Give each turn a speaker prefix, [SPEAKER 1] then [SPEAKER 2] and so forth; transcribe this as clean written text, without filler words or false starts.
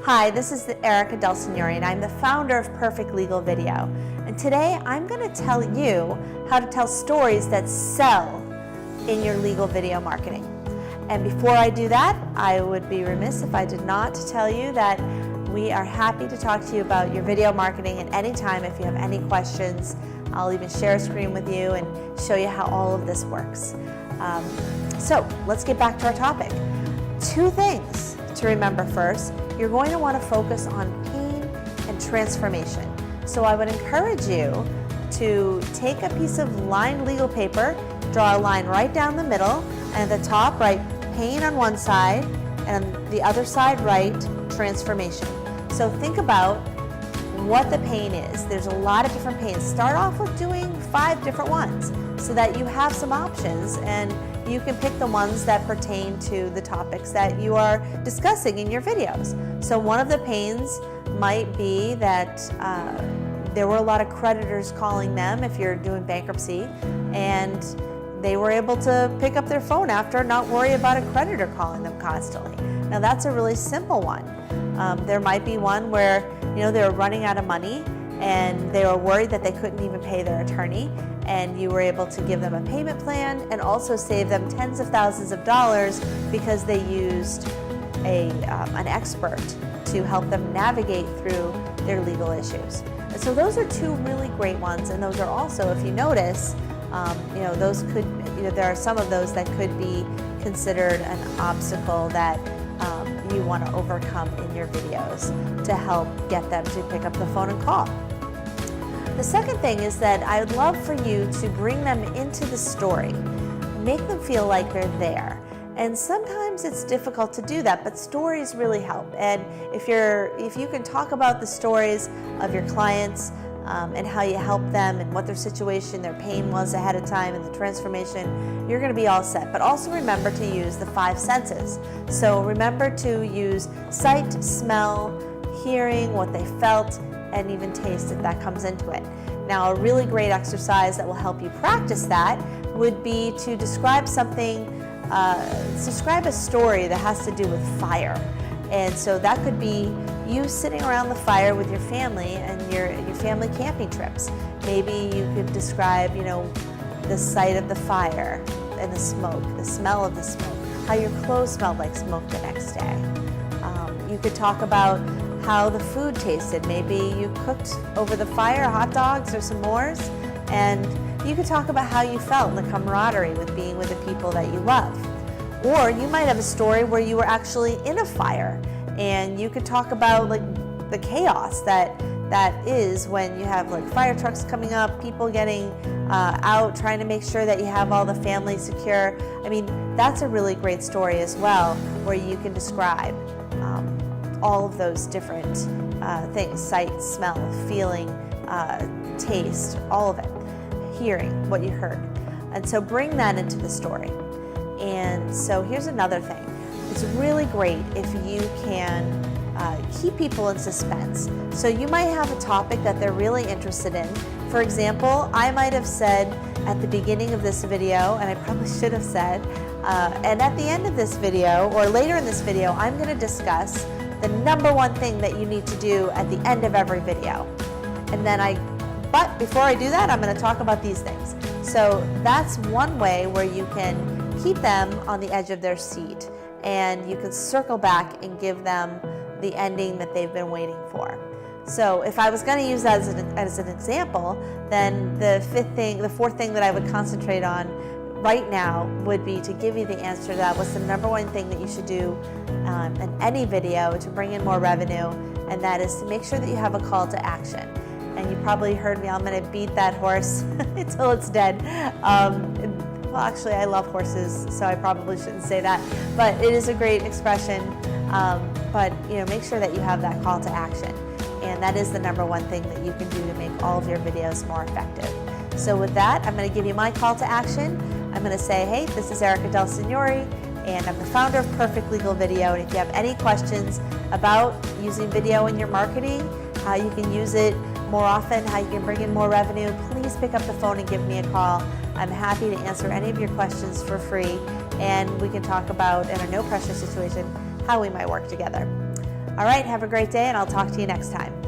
[SPEAKER 1] Hi, this is Erica DelSignore, and I'm the founder of Perfect Legal Video. And today I'm going to tell you how to tell stories that sell in your legal video marketing. And before I do that, I would be remiss if I did not tell you that we are happy to talk to you about your video marketing at any time. If you have any questions, I'll even share a screen with you and show you how all of this works. So let's get back to our topic. Two things to remember first. You're going to want to focus on pain and transformation. So I would encourage you to take a piece of lined legal paper, draw a line right down the middle, and at the top write pain on one side, and on the other side write transformation. So think about what the pain is. There's a lot of different pains. Start off with doing 5 different ones so that you have some options and you can pick the ones that pertain to the topics that you are discussing in your videos. So one of the pains might be that there were a lot of creditors calling them if you're doing bankruptcy, and they were able to pick up their phone after and not worry about a creditor calling them constantly. Now that's a really simple one. There might be one where they were running out of money and they were worried that they couldn't even pay their attorney, and you were able to give them a payment plan and also save them tens of thousands of dollars because they used an expert to help them navigate through their legal issues. And so those are 2 really great ones, and those are also, if you notice, those could, there are some of those that could be considered an obstacle that you want to overcome in your videos to help get them to pick up the phone and call. The second thing is that I would love for you to bring them into the story. Make them feel like they're there. And sometimes it's difficult to do that, but stories really help. And if you can talk about the stories of your clients and how you help them and what their situation, their pain was ahead of time, and the transformation, you're going to be all set. But also remember to use the 5 senses. So remember to use sight, smell, hearing, what they felt, and even taste if that comes into it. Now, a really great exercise that will help you practice that would be to describe something, describe a story that has to do with fire. And so that could be you sitting around the fire with your family and your family camping trips. Maybe you could describe, the sight of the fire and the smoke, the smell of the smoke, how your clothes smelled like smoke the next day. You could talk about how the food tasted. Maybe you cooked over the fire hot dogs or some s'mores, and you could talk about how you felt, the camaraderie with being with the people that you love. Or you might have a story where you were actually in a fire, and you could talk about the chaos that is when you have fire trucks coming up, people getting out, trying to make sure that you have all the family secure. I mean, that's a really great story as well, where you can describe all of those different things: sight, smell, feeling, taste, all of it, hearing what you heard. And so bring that into the story. And so here's another thing. It's really great if you can keep people in suspense. So you might have a topic that they're really interested in. For example, I might have said at the beginning of this video, and I probably should have said, and at the end of this video, or later in this video, I'm going to discuss the number 1 thing that you need to do at the end of every video. And then but before I do that, I'm going to talk about these things. So that's one way where you can keep them on the edge of their seat, and you can circle back and give them the ending that they've been waiting for. So if I was going to use that as an example, then the 4th thing that I would concentrate on right now would be to give you the answer to that. What's the number 1 thing that you should do in any video to bring in more revenue? And that is to make sure that you have a call to action. And you probably heard me, I'm going to beat that horse until it's dead. Well, actually, I love horses, so I probably shouldn't say that. But it is a great expression. But make sure that you have that call to action. And that is the number 1 thing that you can do to make all of your videos more effective. So with that, I'm going to give you my call to action. I'm going to say, hey, this is Erica DelSignore, and I'm the founder of Perfect Legal Video. And if you have any questions about using video in your marketing, how you can use it more often, how you can bring in more revenue, please pick up the phone and give me a call. I'm happy to answer any of your questions for free, and we can talk about, in a no pressure situation, how we might work together. All right, have a great day, and I'll talk to you next time.